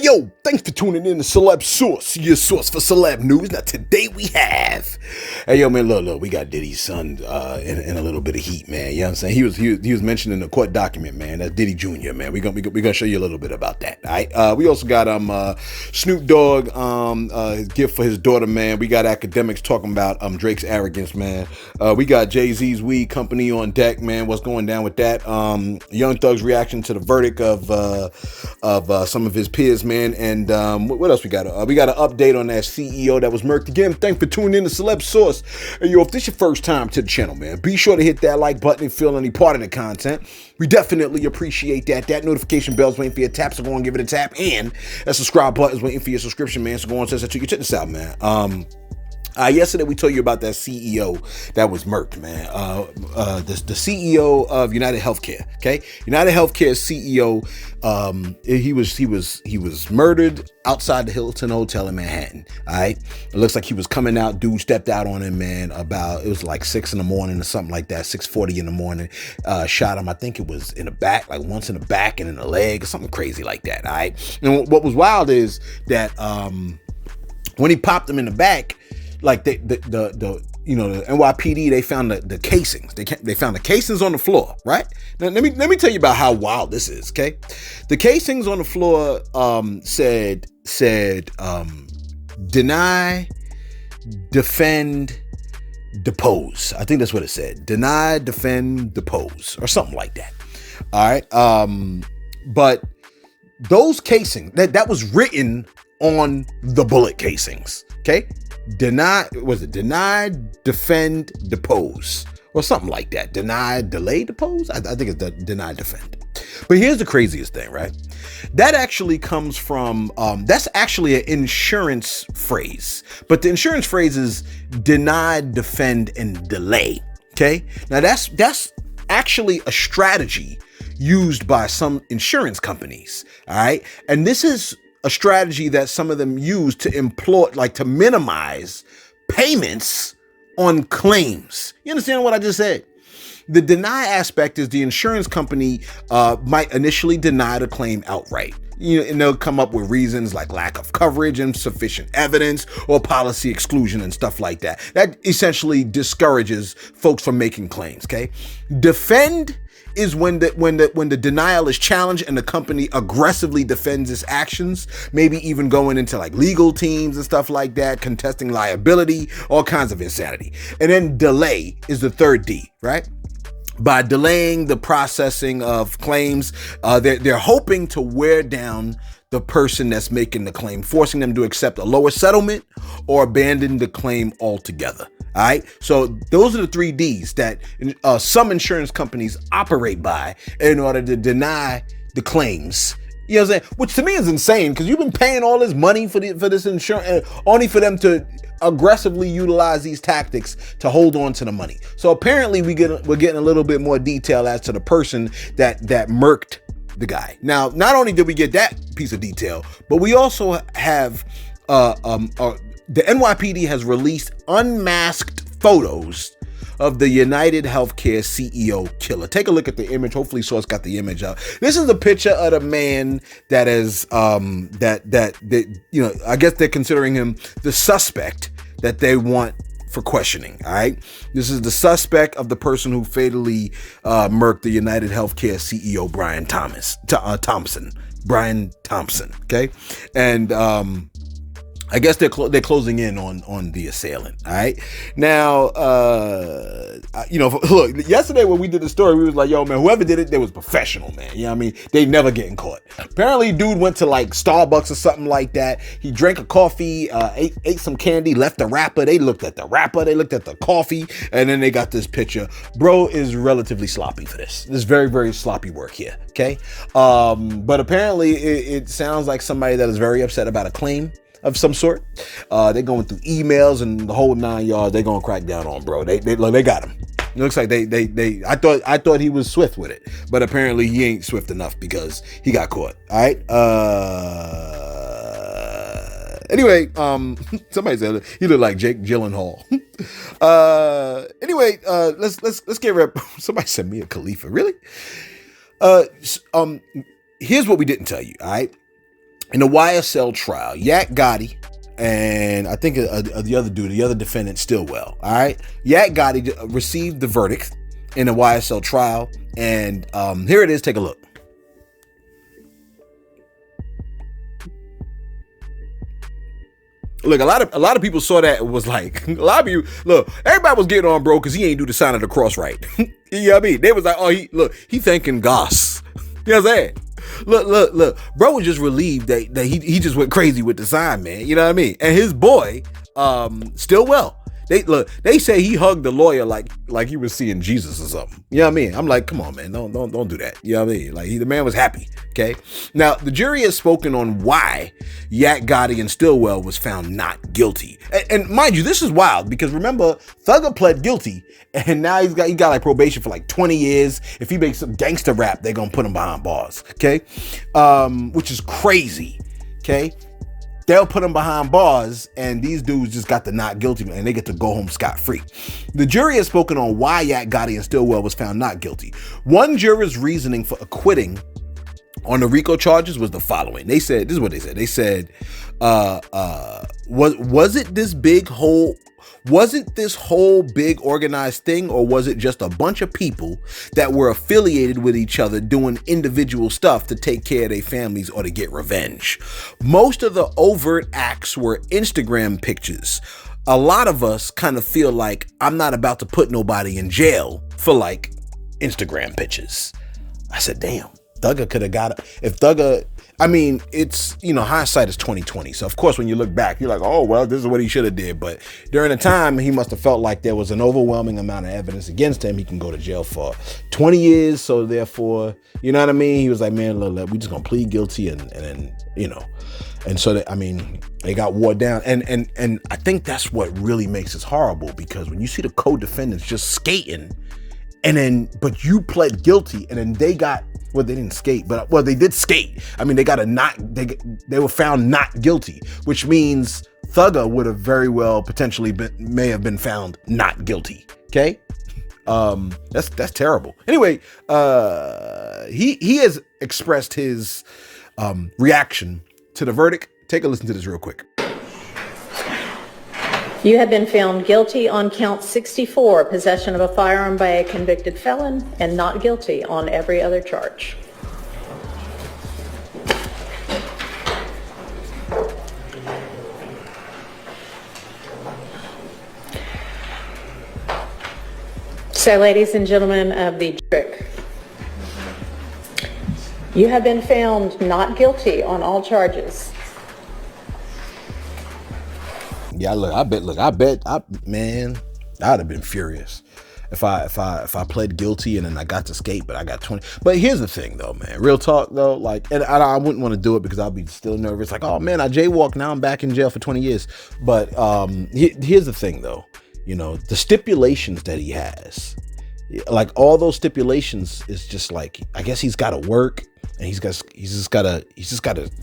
Yo, thanks for tuning in to Celeb Source, your source for celeb news. Now, today we have, hey, yo, man, look, we got Diddy's son in a little bit of heat, man. You know what I'm saying? He was mentioned in the court document, man. That's Diddy Jr., man. We gonna show you a little bit about that, all right? We also got Snoop Dogg, his gift for his daughter, man. We got academics talking about Drake's arrogance, man. We got Jay-Z's weed company on deck, man. What's going down with that? Young Thug's reaction to the verdict of some of his peers, man. And what else we got? We got an update on that CEO that was murked again. Thanks for tuning in to Celeb Source. And yo, if this is your first time to the channel, man, be sure to hit that like button and feel any part of the content. We definitely appreciate that. That notification bell's waiting for your tap, so go and give it a tap. And that subscribe button's waiting for your subscription, man. So go on and check this out, man. Yesterday we told you about that CEO that was murked, man. The CEO of United Healthcare. Okay, United Healthcare CEO. He was murdered outside the Hilton Hotel in Manhattan. All right, it looks like he was coming out. Dude stepped out on him, man. It was like 6 in the morning or something like that. 6:40 in the morning. Shot him. I think it was in the back, like once in the back and in the leg, or something crazy like that. All right. And what was wild is that when he popped him in the back. Like the NYPD, they found the casings. They found the casings on the floor, right? Now let me tell you about how wild this is, okay? The casings on the floor said deny, defend, depose. I think that's what it said. Deny, defend, depose, or something like that. All right. But those casings that was written on the bullet casings, okay? Deny, defend, depose, or something like that. Deny, delay, depose. I think it's the deny, defend. But here's the craziest thing, right? That actually comes from, that's actually an insurance phrase. But the insurance phrase is deny, defend, and delay. Okay? Now that's actually a strategy used by some insurance companies. All right? And this is a strategy that some of them use to employ, like to minimize payments on claims. You understand what I just said? The deny aspect is the insurance company might initially deny the claim outright. And they'll come up with reasons like lack of coverage, insufficient evidence, or policy exclusion and stuff like that. That essentially discourages folks from making claims. Okay, defend is when the denial is challenged and the company aggressively defends its actions, maybe even going into like legal teams and stuff like that, contesting liability, all kinds of insanity. And then delay is the third D, right? By delaying the processing of claims, they're hoping to wear down the person that's making the claim, forcing them to accept a lower settlement or abandon the claim altogether. All right. So those are the 3 Ds that some insurance companies operate by in order to deny the claims. You know what I'm saying? Which to me is insane, because you've been paying all this money for this insurance, only for them to aggressively utilize these tactics to hold on to the money. So apparently we're getting a little bit more detail as to the person that murked the guy. Now, not only did we get that piece of detail, but we also have the NYPD has released unmasked photos of the United Healthcare CEO killer. Take a look at the image. Hopefully Source got the image out. This is a picture of the man that is I guess they're considering him the suspect that they want for questioning. All right. This is the suspect of the person who fatally murked the United Healthcare CEO, Brian Thompson. Brian Thompson. Okay. And I guess they're closing in on the assailant. All right. Now, look, yesterday when we did the story, we was like, yo, man, whoever did it, they was professional, man. You know what I mean? They never getting caught. Apparently, dude went to like Starbucks or something like that. He drank a coffee, ate some candy, left the wrapper. They looked at the wrapper. They looked at the coffee. And then they got this picture. Bro is relatively sloppy for this. This is very, very sloppy work here. Okay. But apparently it sounds like somebody that is very upset about a claim of some sort. They're going through emails and the whole 9 yards. They're gonna crack down on bro. They got him. It looks like they I thought he was swift with it, but apparently he ain't swift enough because he got caught. All right. Anyway, somebody said he looked like Jake Gyllenhaal. Anyway, let's get rid. Somebody said Mia Khalifa. Really? Here's what we didn't tell you. All right. In the YSL trial, Yak Gotti and I think the other dude, the other defendant, Stillwell. All right, Yak Gotti received the verdict in the YSL trial, and here it is. Take a look. Look, a lot of people saw that. It was like, a lot of you, look, everybody was getting on bro because he ain't do the sign of the cross right. You know what I mean? They was like, oh, he thanking Goss. You know what I'm saying? Look. Bro was just relieved that he just went crazy with the sign, man. You know what I mean? And his boy, Stillwell. They say he hugged the lawyer like he was seeing Jesus or something. You know what I mean? I'm like, come on, man, don't do that. You know what I mean? Like the man was happy. Okay. Now the jury has spoken on why Yak Gotti and Stillwell was found not guilty. And mind you, this is wild because remember, Thugger pled guilty, and now he got like probation for like 20 years. If he makes some gangster rap, they're gonna put him behind bars. Okay, which is crazy. Okay. They'll put them behind bars, and these dudes just got the not guilty, and they get to go home scot-free. The jury has spoken on why Yak Gotti and Stillwell was found not guilty. One juror's reasoning for acquitting on the RICO charges was the following. They said, this is what they said. They said, wasn't this whole big organized thing, or was it just a bunch of people that were affiliated with each other doing individual stuff to take care of their families or to get revenge? Most of the overt acts were Instagram pictures. A lot of us kind of feel like I'm not about to put nobody in jail for like Instagram pictures. I said, damn, Thugger could have got it. If Thugger, I mean, it's, hindsight is 2020. So of course, when you look back, you're like, oh, well, this is what he should have did. But during the time, he must have felt like there was an overwhelming amount of evidence against him. He can go to jail for 20 years. So therefore, you know what I mean? He was like, man, look, we just gonna plead guilty and then, and so that, I mean, they got watered down. And I think that's what really makes this horrible, because when you see the co-defendants just skating but you pled guilty and then they got, well, they didn't skate, but they did skate. I mean, they were found not guilty, which means Thugger would have very well potentially may have been found not guilty. Okay. That's terrible. Anyway, he has expressed his reaction to the verdict. Take a listen to this real quick. You have been found guilty on count 64, possession of a firearm by a convicted felon, and not guilty on every other charge. So, ladies and gentlemen of the jury, you have been found not guilty on all charges. Yeah, man, I'd have been furious if I pled guilty and then I got to skate, but I got 20. But here's the thing, though, man. Real talk, though. Like, and I wouldn't want to do it because I'll be still nervous. Like, oh man, I jaywalked. Now I'm back in jail for 20 years. But here's the thing, though. The stipulations that he has, like all those stipulations, is just like, I guess he's got to work and he's just got to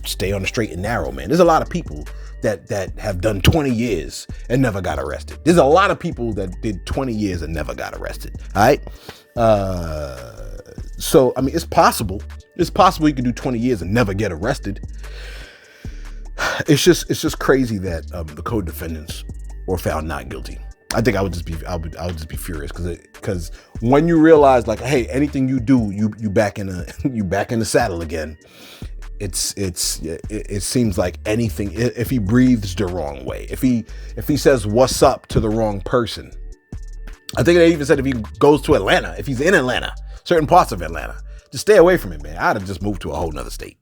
stay on the straight and narrow, man. There's a lot of people that have done 20 years and never got arrested. There's a lot of people that did 20 years and never got arrested. All right. So, I mean, it's possible you can do 20 years and never get arrested. It's just crazy that the co-defendants were found not guilty. I think I would just be furious because when you realize, like, hey, anything you do, you back in the saddle again. It seems like anything, if he breathes the wrong way, if he says what's up to the wrong person. I think they even said if he goes to Atlanta, if he's in Atlanta, certain parts of Atlanta, just stay away from him, man. I'd have just moved to a whole nother state.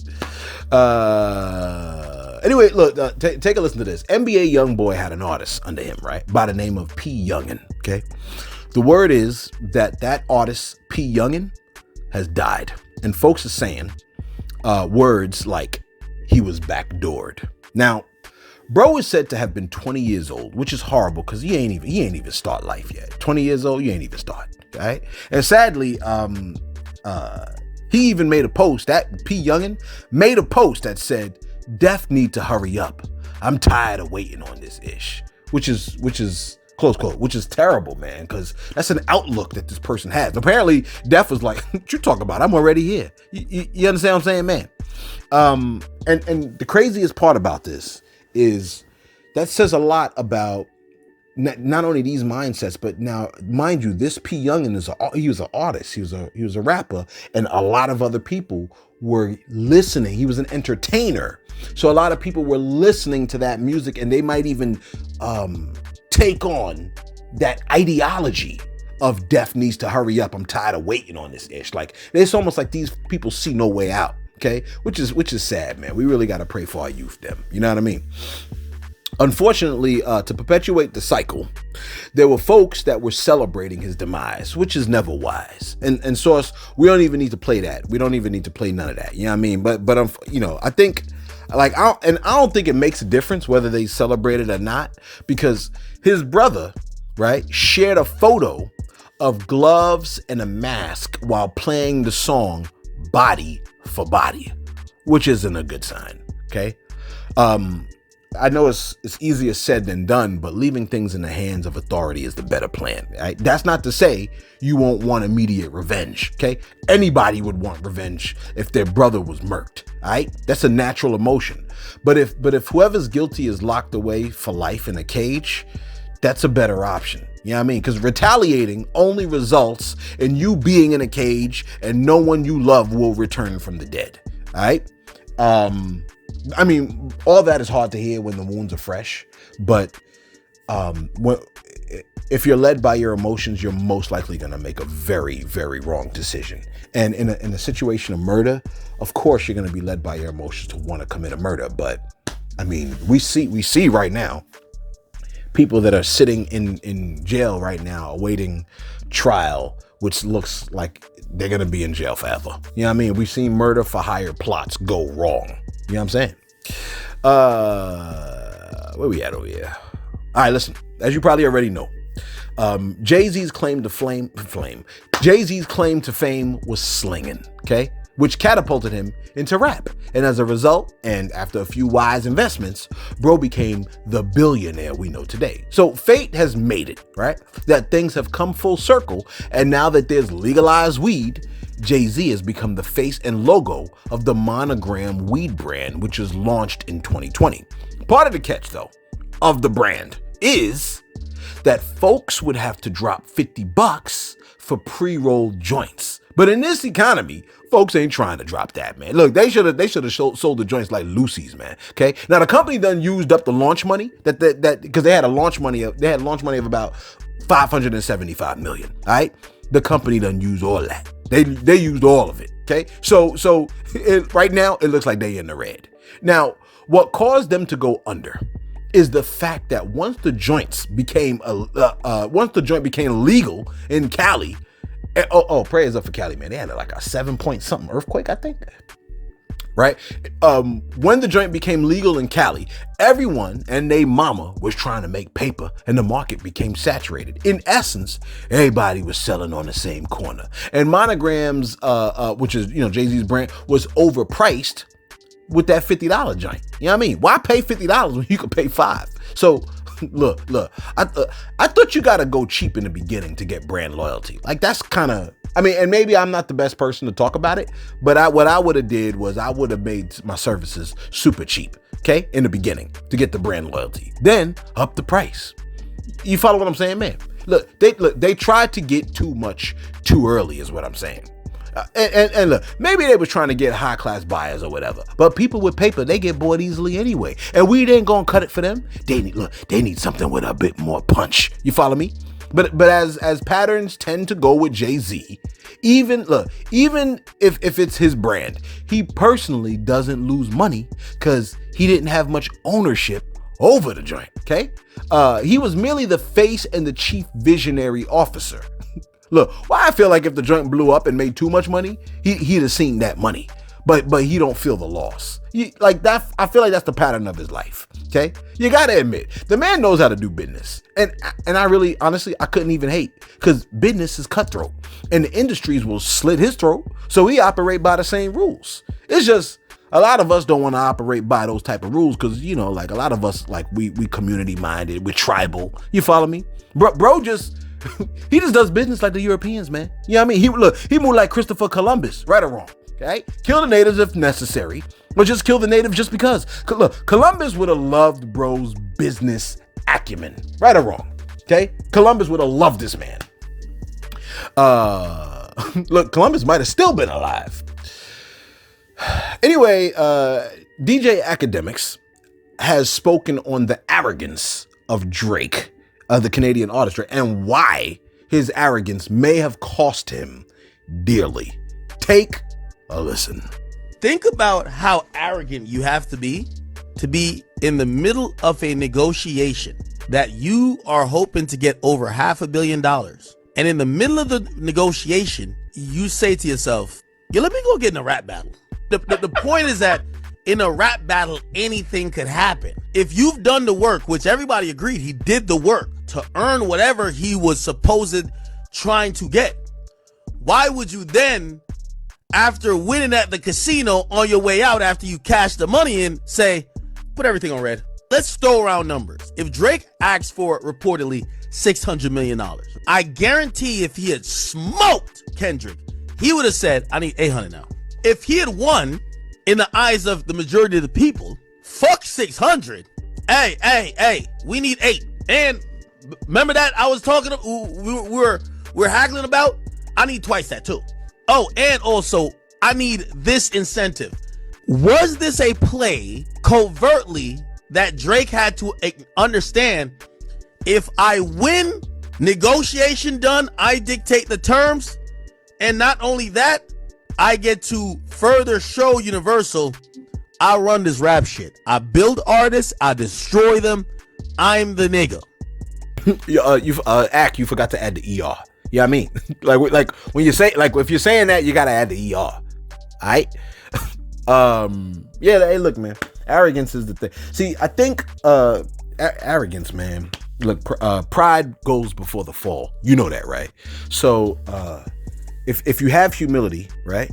Anyway, look, take a listen to this. NBA YoungBoy had an artist under him, right, by the name of P. Youngan. Okay, the word is that artist P. Youngan has died, and folks are saying words like he was backdoored. Now, bro is said to have been 20 years old, which is horrible because he ain't even start life yet. 20 years old, you ain't even start, right? And sadly, he even made a post, that P. Youngan made a post that said, "Death need to hurry up. I'm tired of waiting on this ish," which is close quote, which is terrible, man, because that's an outlook that this person has. Apparently, Def was like, "What you talking about? I'm already here." You understand what I'm saying, man? And the craziest part about this is that says a lot about not only these mindsets, but now, mind you, this P. Youngan he was an artist, he was a rapper, and a lot of other people were listening. He was an entertainer, so a lot of people were listening to that music, and they might even take on that ideology of death needs to hurry up. I'm tired of waiting on this ish. Like, it's almost like these people see no way out. Okay, which is sad, man. We really got to pray for our youth, them. You know what I mean? Unfortunately, to perpetuate the cycle, there were folks that were celebrating his demise, which is never wise. And Source, we don't even need to play that. We don't even need to play none of that. You know what I mean? But I think, like, I don't think it makes a difference whether they celebrate it or not, because his brother, right, shared a photo of gloves and a mask while playing the song Body for Body, which isn't a good sign. Okay. I know it's easier said than done, but leaving things in the hands of authority is the better plan. Right? That's not to say you won't want immediate revenge. Okay, anybody would want revenge if their brother was murked. All right, that's a natural emotion. But if whoever's guilty is locked away for life in a cage, that's a better option. You know what I mean? Because retaliating only results in you being in a cage and no one you love will return from the dead. All right. I mean, all that is hard to hear when the wounds are fresh, but if you're led by your emotions, you're most likely going to make a very, very wrong decision. And in a situation of murder, of course, you're going to be led by your emotions to want to commit a murder. But I mean, we see right now people that are sitting in jail right now awaiting trial, which looks like they're going to be in jail forever. You know what I mean? We've seen murder for hire plots go wrong. You know what I'm saying? Where we at over here? All right, listen, as you probably already know, Jay-Z's claim to fame was slinging, okay? Which catapulted him into rap. And as a result, and after a few wise investments, bro became the billionaire we know today. So fate has made it, right? That things have come full circle. And now that there's legalized weed, Jay-Z has become the face and logo of the Monogram weed brand, which was launched in 2020. Part of the catch, though, of the brand is that folks would have to drop $50 for pre-rolled joints. But in this economy, folks ain't trying to drop that, man. Look, they should have sold the joints like Lucy's, man. Okay. Now the company done used up the launch money that because they had launch money of about $575 million. All right. The company done used all that. They used all of it. Okay. So right now it looks like they in the red. Now, what caused them to go under is the fact that once the joint became legal in Cali. Prayers up for Cali, man. They had like a 7-point-something earthquake, I think. Right? When the joint became legal in Cali, everyone and they mama was trying to make paper and the market became saturated. In essence, everybody was selling on the same corner. And Monogram's, which is, Jay-Z's brand, was overpriced with that $50 joint. You know what I mean? Why pay $50 when you could pay $5? So look, I thought you got to go cheap in the beginning to get brand loyalty. Like that's kind of, and maybe I'm not the best person to talk about it, but what I would have did was I would have made my services super cheap, okay, in the beginning to get the brand loyalty. Then up the price. You follow what I'm saying, man? Look, they tried to get too much too early is what I'm saying. And look, maybe they were trying to get high class buyers or whatever, but people with paper, they get bored easily anyway. And weed ain't gonna cut it for them. They need something with a bit more punch. You follow me? But as patterns tend to go with Jay-Z, even if it's his brand, he personally doesn't lose money because he didn't have much ownership over the joint. Okay, he was merely the face and the chief visionary officer. Look, why I feel like if the joint blew up and made too much money, he'd have seen that money, but he don't feel the loss. Like that, I feel like that's the pattern of his life. Okay, you gotta admit the man knows how to do business, and I really, honestly, I couldn't even hate because business is cutthroat, and the industries will slit his throat, so he operate by the same rules. It's just a lot of us don't want to operate by those type of rules because like a lot of us, like we community minded, we're tribal. You follow me, bro? He just does business like the Europeans, man. You know what I mean? He moved like Christopher Columbus, right or wrong. Okay? Kill the natives if necessary, or just kill the native just because. Look, Columbus would have loved bro's business acumen. Right or wrong. Okay? Columbus would have loved this man. Look, Columbus might have still been alive. Anyway, DJ Academics has spoken on the arrogance of Drake, the Canadian artist, and why his arrogance may have cost him dearly. Take a listen. Think about how arrogant you have to be in the middle of a negotiation that you are hoping to get over $500 million. And in the middle of the negotiation, you say to yourself, yeah, let me go get in a rap battle. The point is that in a rap battle, anything could happen. If you've done the work, which everybody agreed he did the work to earn whatever he was supposed trying to get, why would you then, after winning at the casino on your way out, after you cash the money in, say, put everything on red? Let's throw around numbers. If Drake asked for reportedly $600 million, I guarantee if he had smoked Kendrick, he would have said, I need 800 now. If he had won, in the eyes of the majority of the people, fuck 600. Hey, we need 8. And remember that I was talking about, we're haggling about? I need twice that too. Oh, and also, I need this incentive. Was this a play covertly that Drake had to understand? If I win, negotiation done, I dictate the terms. And not only that, I get to further show Universal, I run this rap shit. I build artists, I destroy them. I'm the nigga. You forgot to add the ER. You know what I mean? like when you say, like, if you're saying that, you gotta add the ER. All right? Yeah, hey, look, man. Arrogance is the thing. See, I think arrogance, man. Look, pride goes before the fall. You know that, right? So, if you have humility, right?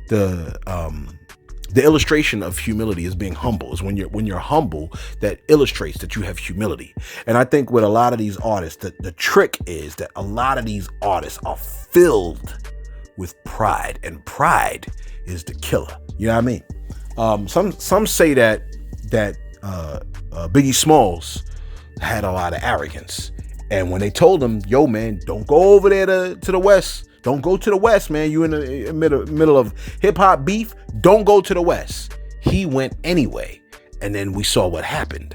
The illustration of humility is being humble. Is when you're humble, that illustrates that you have humility. And I think with a lot of these artists, the trick is that a lot of these artists are filled with pride, and pride is the killer. You know what I mean? Some say that Biggie Smalls had a lot of arrogance, and when they told him, "Yo, man, don't go over there to the West. Don't go to the West, man. You in the middle of hip hop beef. Don't go to the West." He went anyway, and then we saw what happened.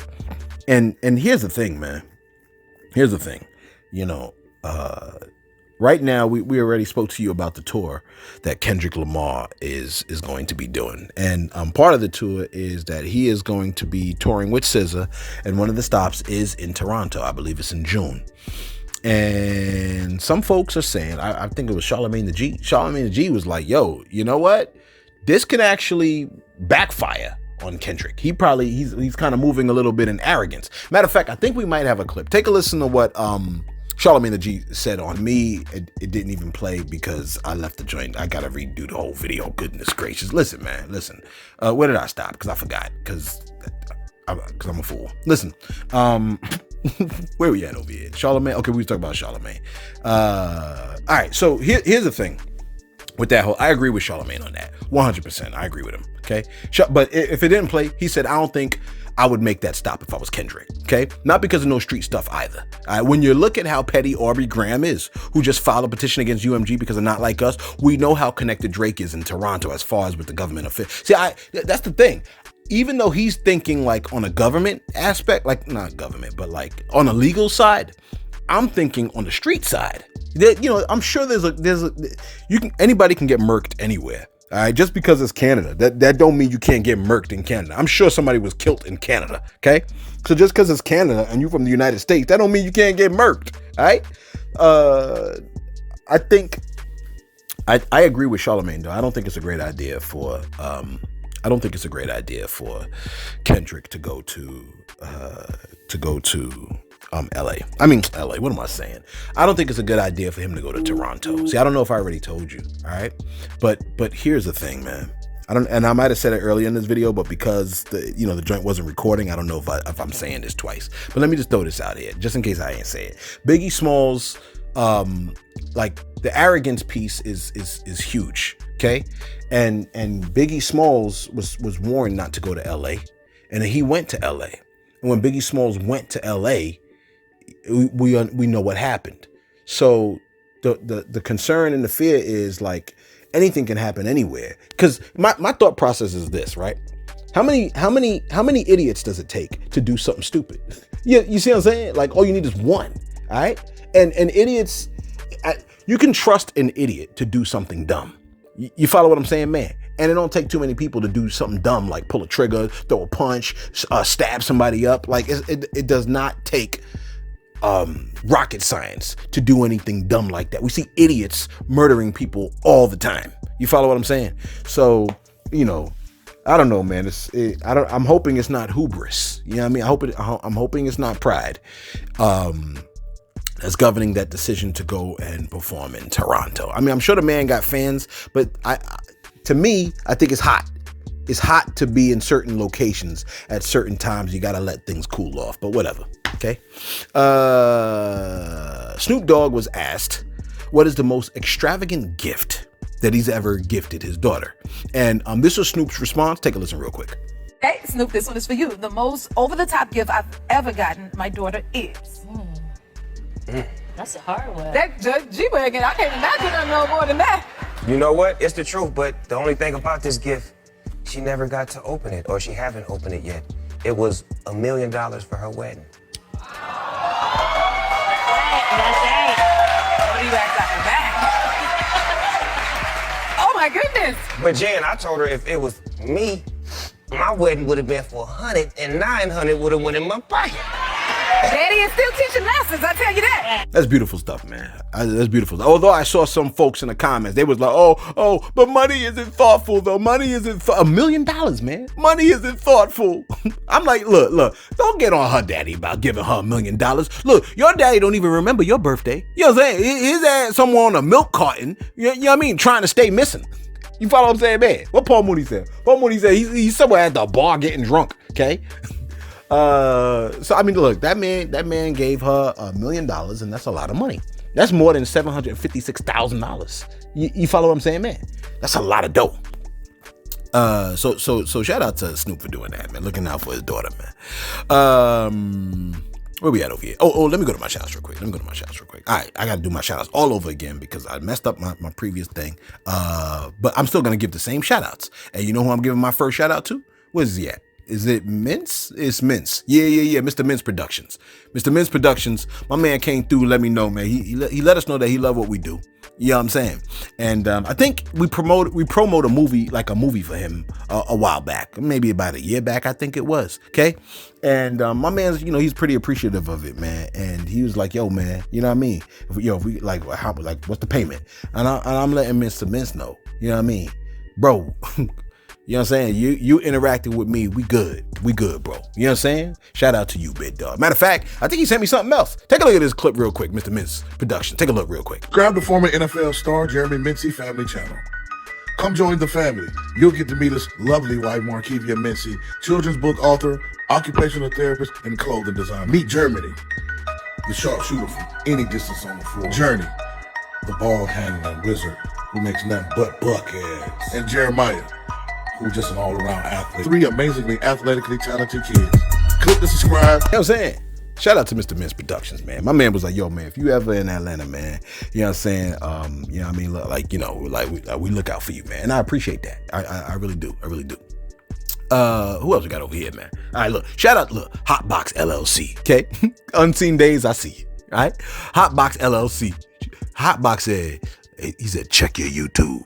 And here's the thing, man. Here's the thing. You know, right now we already spoke to you about the tour that Kendrick Lamar is going to be doing, and part of the tour is that he is going to be touring with SZA, and one of the stops is in Toronto. I believe it's in June. And some folks are saying, I think it was Charlamagne the G. Charlamagne the G was like, yo, you know what? This can actually backfire on Kendrick. He's kind of moving a little bit in arrogance. Matter of fact, I think we might have a clip. Take a listen to what Charlamagne the G said on me. It didn't even play because I left the joint. I gotta redo the whole video. Goodness gracious. Listen, man, listen. Where did I stop? Because I forgot. Because I'm a fool. Listen. Where we at over here? Charlamagne. Okay, we was talking about Charlamagne. All right, so here's the thing with that whole. I agree with Charlamagne on that. 100%. I agree with him. Okay, but if it didn't play, he said, I don't think I would make that stop if I was Kendrick. Okay, not because of no street stuff either. All right, when you look at how petty Aubrey Graham is, who just filed a petition against UMG because of Not Like Us, we know how connected Drake is in Toronto as far as with the government affairs. See, that's the thing. Even though he's thinking like on a government aspect, like not government, but like on a legal side, I'm thinking on the street side. You know, I'm sure anybody can get murked anywhere. All right, just because it's Canada, that don't mean you can't get murked in Canada. I'm sure somebody was killed in Canada. Okay, so just because it's Canada and you're from the United States, that don't mean you can't get murked. All right, I think I agree with Charlamagne though. I don't think it's a great idea for Kendrick to go to LA. I mean LA. What am I saying? I don't think it's a good idea for him to go to Toronto. See, I don't know if I already told you. All right, but here's the thing, man. I might have said it earlier in this video, but because the joint wasn't recording, I don't know if I'm saying this twice. But let me just throw this out here, just in case I ain't say it. Biggie Smalls, like the arrogance piece is huge. Okay. And Biggie Smalls was warned not to go to LA. And then he went to LA. And when Biggie Smalls went to LA, we know what happened. So the concern and the fear is like anything can happen anywhere. Because my thought process is this, right? How many idiots does it take to do something stupid? You see what I'm saying? Like all you need is one. All right. And idiots, you can trust an idiot to do something dumb. You follow what I'm saying, man? And it don't take too many people to do something dumb like pull a trigger, throw a punch, stab somebody up. Like it does not take rocket science to do anything dumb like that. We see idiots murdering people all the time. You follow what I'm saying? So, I don't know, man. I'm hoping it's not hubris. You know what I mean? I'm hoping it's not pride. That's governing that decision to go and perform in Toronto. I mean, I'm sure the man got fans, but to me, I think it's hot. It's hot to be in certain locations at certain times. You got to let things cool off, but whatever. Okay. Snoop Dogg was asked, what is the most extravagant gift that he's ever gifted his daughter? And this was Snoop's response. Take a listen real quick. Hey, Snoop, this one is for you. The most over-the-top gift I've ever gotten my daughter is... That's a hard one. That G-Wagon, I can't imagine no more than that. You know what? It's the truth, but the only thing about this gift, she never got to open it, or she haven't opened it yet. It was $1 million for her wedding. That's right. What do you ask after that? Oh my goodness. But Jen, I told her if it was me, my wedding would have been for 100 and 900 would have went in my pocket. Daddy is still teaching lessons, I tell you that. That's beautiful stuff, man. That's beautiful. Although I saw some folks in the comments, they was like, oh, but money isn't thoughtful though. Money isn't $1 million, man. Money isn't thoughtful. I'm like, look, don't get on her daddy about giving her $1 million. Look, your daddy don't even remember your birthday. You know what I'm saying? His ass somewhere on a milk carton, you know what I mean? Trying to stay missing. You follow what I'm saying, man? What Paul Mooney said? Paul Mooney said he's somewhere at the bar getting drunk, okay? So I mean, look, that man gave her $1 million, and that's a lot of money. That's more than $756,000. You follow what I'm saying, man? That's a lot of dough. So shout out to Snoop for doing that, man. Looking out for his daughter, man. Where we at over here? Oh, let me go to my shout outs real quick. All right, I gotta do my shout outs all over again because I messed up my previous thing. But I'm still gonna give the same shout outs. And you know who I'm giving my first shout out to? Where's he at? Is it Mince? It's Mince. Yeah. Mr. Mince Productions. Mr. Mince Productions. My man came through. Let me know, man. He let us know that he loved what we do. You know what I'm saying? And I think we promote a movie for him a while back, maybe about a year back. I think it was. Okay. And my man's, he's pretty appreciative of it, man. And he was like, "Yo, man, you know what I mean? If we what's the payment?" And I'm letting Mr. Mince know. You know what I mean, bro? You know what I'm saying? You interacted with me. We good, bro. You know what I'm saying? Shout out to you, big dog. Matter of fact, I think he sent me something else. Take a look at this clip real quick, Mr. Mince Production. Take a look real quick. Grab the former NFL star Jeremy Mincy family channel. Come join the family. You'll get to meet his lovely wife, Marquivia Mincy, children's book author, occupational therapist, and clothing designer. Meet Germany, the sharpshooter from any distance on the floor. Journey, the ball handling wizard who makes nothing but buckheads. And Jeremiah, who's just an all-around athlete. 3 amazingly athletically talented kids. Click to subscribe. You know what I'm saying? Shout out to Mr. Mince Productions, man. My man was like, "Yo, man, if you ever in Atlanta, man, you know what I'm saying? You know what I mean? We look out for you, man." And I appreciate that. I really do. Who else we got over here, man? All right, look. Shout out, Hotbox LLC, okay? Unseen days, I see you, all right? Hotbox LLC. Hotbox said, he said, "Check your YouTube.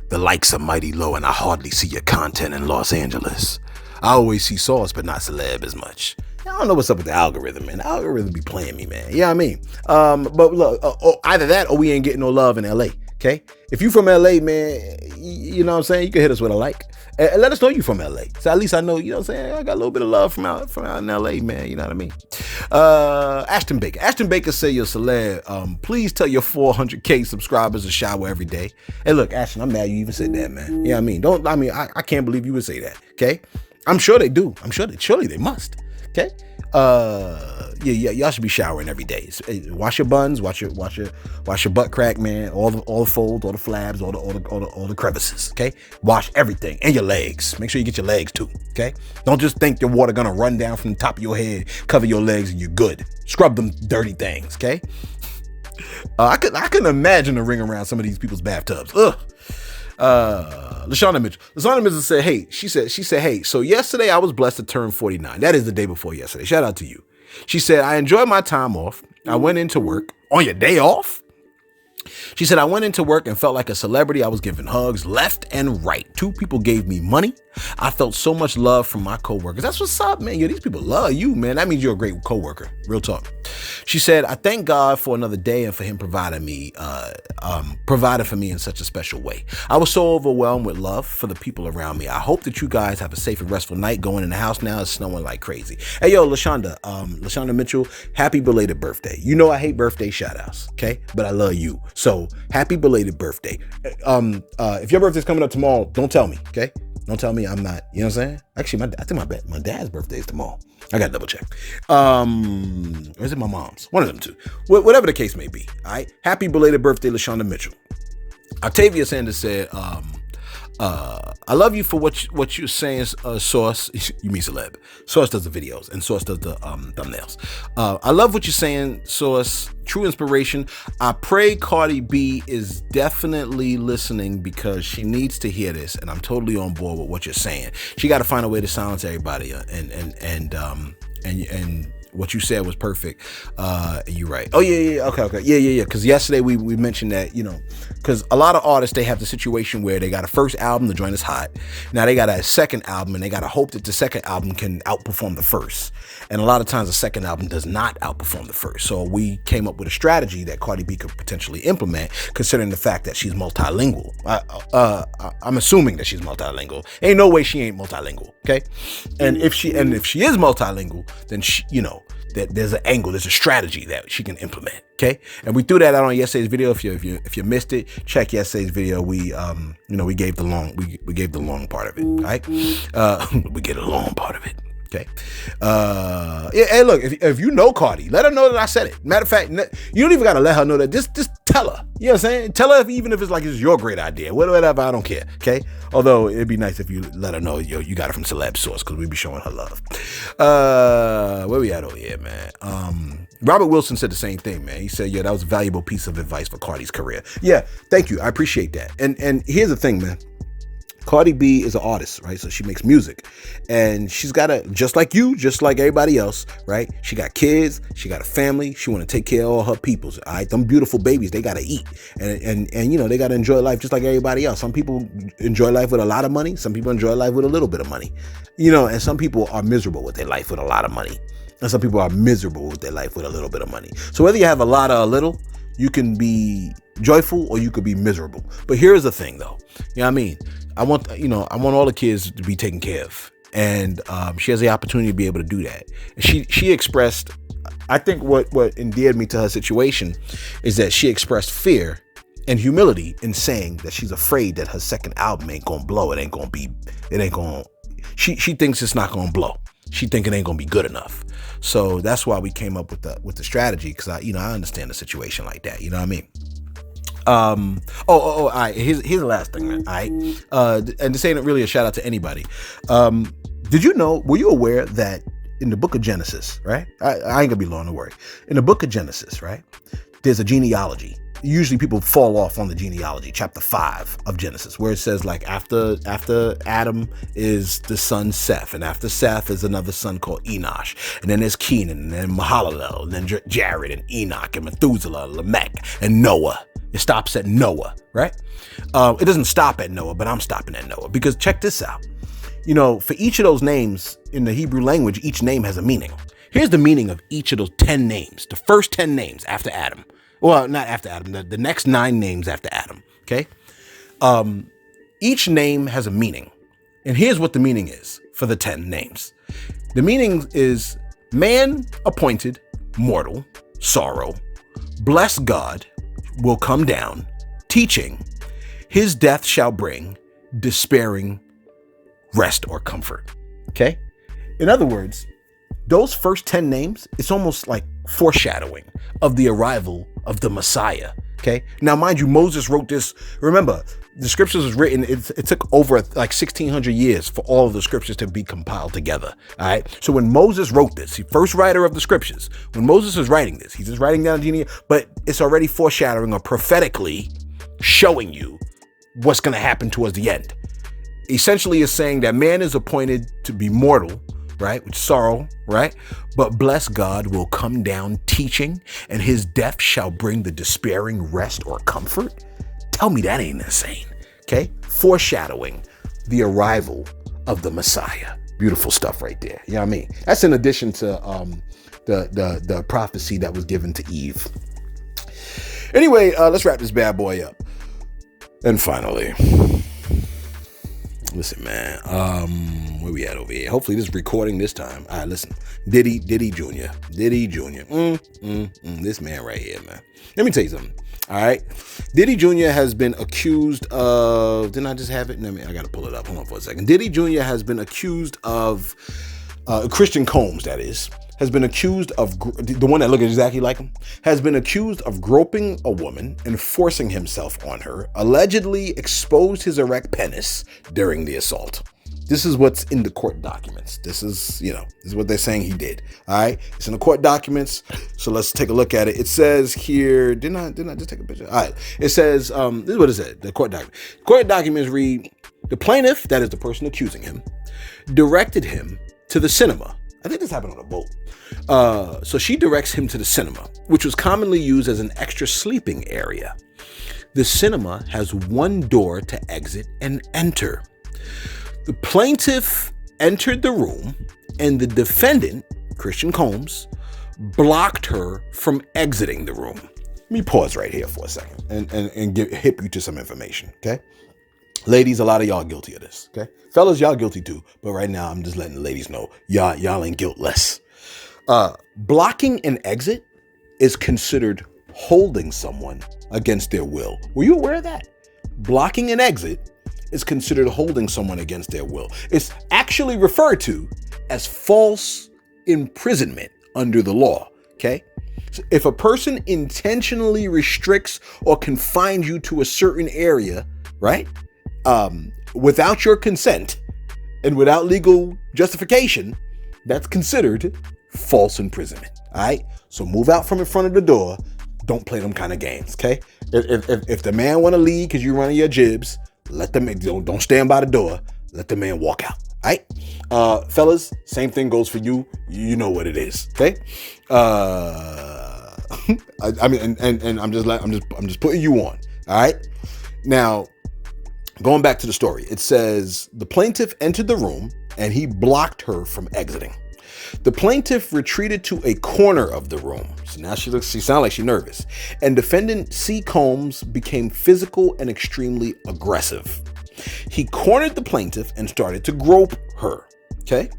The likes are mighty low and I hardly see your content in Los Angeles. I always see Sauce, but not Celeb as much." I don't know what's up with the algorithm, man. The algorithm be playing me, man. You know what I mean? But look, either that or we ain't getting no love in LA, okay? If you from LA, man, you know what I'm saying? You can hit us with a like. And let us know you from LA. So at least I know, you know what I'm saying? I got a little bit of love from out in LA, man. You know what I mean? Ashton Baker. Ashton Baker say you're celeb. Please tell your 400K subscribers to shower every day. Hey, look, Ashton, I'm mad you even said that, man. You know what I mean? I can't believe you would say that, okay? I'm sure they do. Surely they must, okay? Yeah, y'all should be showering every day. Wash your buns, wash your butt crack, man. All the folds, all the flabs, all the crevices. Okay, wash everything and your legs. Make sure you get your legs too. Okay, don't just think your water gonna run down from the top of your head, cover your legs, and you're good. Scrub them dirty things. Okay. I couldn't imagine the ring around some of these people's bathtubs. Ugh. LaShawna Mitchell said, hey, she said, hey, so yesterday I was blessed to turn 49. That is the day before yesterday. Shout out to you. She said, I enjoyed my time off. I went into work on your day off. She said, I went into work and felt like a celebrity. I was giving hugs left and right. 2 people gave me money. I felt so much love from my coworkers. That's what's up, man. Yo, these people love you, man. That means you're a great coworker. Real talk. She said, I thank God for another day and for him provided for me in such a special way. I was so overwhelmed with love for the people around me. I hope that you guys have a safe and restful night. Going in the house now, it's snowing like crazy. Hey, yo, LaShawna Mitchell, happy belated birthday. You know I hate birthday shout outs, okay? But I love you. So happy belated birthday. If your birthday's coming up tomorrow, don't tell me, okay? Don't tell me I'm not, you know what I'm saying? Actually, I think my dad's birthday is tomorrow. I gotta double check. Or is it my mom's? One of them two. Whatever the case may be. All right. Happy belated birthday, LaShawna Mitchell. Octavia Sanders said, I love you for what you're saying, Source. You mean Celeb. Source does the videos and Source does the thumbnails. I love what you're saying, Source. True inspiration. I pray Cardi B is definitely listening because she needs to hear this, and I'm totally on board with what you're saying. She got to find a way to silence everybody, and what you said was perfect. And you're right. Oh yeah. Okay. Yeah. Because yesterday we mentioned that, because a lot of artists, they have the situation where they got a first album, the joint is hot. Now they got a second album, and they got to hope that the second album can outperform the first. And a lot of times the second album does not outperform the first. So we came up with a strategy that Cardi B could potentially implement, considering the fact that she's multilingual. I'm assuming that she's multilingual. Ain't no way she ain't multilingual. Okay. And if she is multilingual, then that there's an angle, there's a strategy that she can implement. Okay. And we threw that out on yesterday's video. If you missed it, check yesterday's video. We gave the long part of it. Right. We gave the long part of it. Okay. Hey, look, if you know Cardi, let her know that I said it. Matter of fact, you don't even got to let her know that. Just tell her. You know what I'm saying? Tell her even if it's like it's your great idea. Whatever, I don't care. Okay. Although it'd be nice if you let her know, you got it from Celeb source, because we be showing her love. Where we at over here, man? Robert Wilson said the same thing, man. He said, that was a valuable piece of advice for Cardi's career. Yeah, thank you. I appreciate that. And here's the thing, man. Cardi B is an artist, right? So she makes music, and she's got just like everybody else, right? She got kids, she got a family, she want to take care of all her peoples, all right? Them beautiful babies, they got to eat, and they got to enjoy life just like everybody else. Some people enjoy life with a lot of money, some people enjoy life with a little bit of money, and some people are miserable with their life with a lot of money, and some people are miserable with their life with a little bit of money. So whether you have a lot or a little, you can be joyful or you could be miserable. But here's the thing, though. You know what I mean? I want all the kids to be taken care of, and she has the opportunity to be able to do that. And she expressed, I think what endeared me to her situation is that she expressed fear and humility in saying that she's afraid that her second album ain't gonna blow. She thinks it's not gonna blow. She think it ain't gonna be good enough. So that's why we came up with the strategy, because I understand the situation like that. You know what I mean? All right. Here's the last thing, man. All right. And this ain't really a shout out to anybody. Were you aware that in the book of Genesis, right? I ain't gonna be long, don't worry. In the book of Genesis, right? There's a genealogy. Usually people fall off on the genealogy, chapter 5 of Genesis, where it says like after Adam is the son Seth, and after Seth is another son called Enosh, and then there's Kenan, and then Mahalalel, and then Jared, and Enoch, and Methuselah, Lamech, and Noah. It stops at Noah, right? It doesn't stop at Noah, but I'm stopping at Noah, because check this out. For each of those names in the Hebrew language, each name has a meaning. Here's the meaning of each of those 10 names, the first 10 names after Adam. Well, not after Adam, the next 9 names after Adam, okay? Each name has a meaning. And here's what the meaning is for the 10 names. The meaning is man appointed, mortal, sorrow, bless God, will come down, teaching, his death shall bring, despairing, rest or comfort, okay? In other words, those first 10 names, it's almost like foreshadowing of the arrival of the Messiah. Okay. Now, mind you, Moses wrote this. Remember, the scriptures was written. It took over like 1600 years for all of the scriptures to be compiled together. All right. So when Moses wrote this, the first writer of the scriptures, when Moses was writing this, he's just writing down genealogy, but it's already foreshadowing or prophetically showing you what's going to happen towards the end. Essentially, is saying that man is appointed to be mortal, right, with sorrow, right? But bless God will come down teaching, and his death shall bring the despairing rest or comfort. Tell me that ain't insane, okay? Foreshadowing the arrival of the Messiah. Beautiful stuff right there. You know what I mean? That's in addition to the prophecy that was given to Eve. Anyway, let's wrap this bad boy up. And finally, listen, man, where we at over here? Hopefully this is recording this time. All right, listen, Diddy Jr. This man right here, man. Let me tell you something. All right. Diddy Jr. has been accused of, didn't I just have it? I got to pull it up. Hold on for a second. Diddy Jr. has been accused of, Christian Combs, that is, has been accused of, the one that looks exactly like him, has been accused of groping a woman and forcing himself on her, allegedly exposed his erect penis during the assault. This is what's in the court documents. This is what they're saying he did. All right. It's in the court documents. So let's take a look at it. It says here, didn't I just take a picture? All right. It says, this is what it said. The court document. Court documents read, the plaintiff, that is the person accusing him, directed him to the cinema. I think this happened on a boat. So she directs him to the cinema, which was commonly used as an extra sleeping area. The cinema has one door to exit and enter. The plaintiff entered the room and the defendant, Christian Combs, blocked her from exiting the room. Let me pause right here for a second and hip you to some information, okay? Ladies, a lot of y'all guilty of this, okay? Fellas, y'all guilty too, but right now I'm just letting the ladies know y'all ain't guiltless. Blocking an exit is considered holding someone against their will. Were you aware of that? Blocking an exit is considered holding someone against their will. It's actually referred to as false imprisonment under the law, okay? So if a person intentionally restricts or confines you to a certain area, right, without your consent and without legal justification, that's considered false imprisonment, all right? So move out from in front of the door. Don't play them kind of games, okay? If the man want to leave because you're running your jibs, let them, don't stand by the door. Let the man walk out. All right. Fellas, same thing goes for you. You know what it is. Okay. I mean, and I'm just putting you on. All right. Now, going back to the story, it says the plaintiff entered the room and he blocked her from exiting. The plaintiff retreated to a corner of the room. So now she sounds like she's nervous. And defendant C. Combs became physical and extremely aggressive. He cornered the plaintiff and started to grope her. Okay.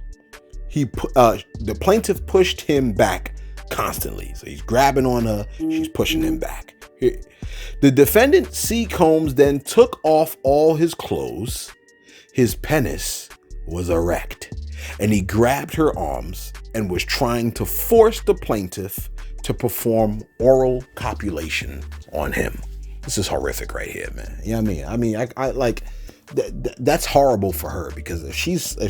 The plaintiff pushed him back constantly. So he's grabbing on her. She's pushing him back. The defendant C. Combs then took off all his clothes. His penis was erect. And he grabbed her arms and was trying to force the plaintiff to perform oral copulation on him. This is horrific right here, man. You know what I mean? I like that's horrible for her, because if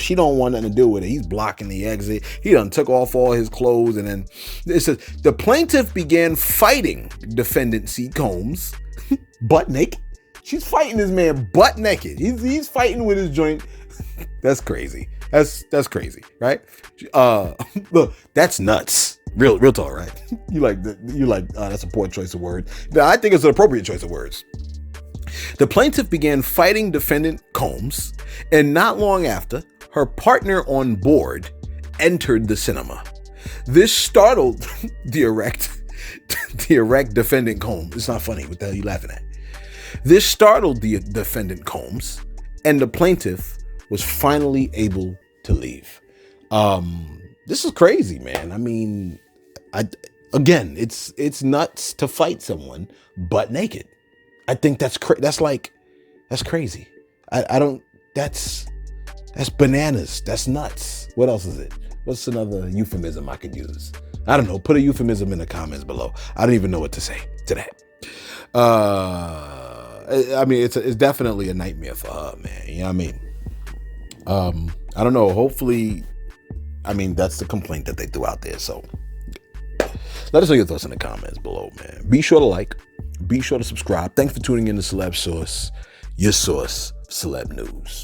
she don't want nothing to do with it, he's blocking the exit. He done took off all his clothes, and then it says the plaintiff began fighting defendant C. Combs butt naked. She's fighting this man butt naked. He's fighting with his joint. That's crazy. That's crazy, right? Look, that's nuts. Real talk, right? You like that's a poor choice of word. No, I think it's an appropriate choice of words. The plaintiff began fighting defendant Combs, and not long after, her partner on board entered the cinema. This startled the erect defendant Combs. It's not funny. What the hell are you laughing at? This startled the defendant Combs, and the plaintiff was finally able to leave. This is crazy, man. I mean, it's nuts to fight someone butt naked. I think that's crazy. That's bananas. That's nuts. What else is it? What's another euphemism I could use? I don't know. Put a euphemism in the comments below. I don't even know what to say to that. I mean, it's definitely a nightmare for her, man. You know what I mean? I don't know. Hopefully, I mean, that's the complaint that they threw out there. So let us know your thoughts in the comments below, man. Be sure to like. Be sure to subscribe. Thanks for tuning in to Celeb Source, your source, celeb news.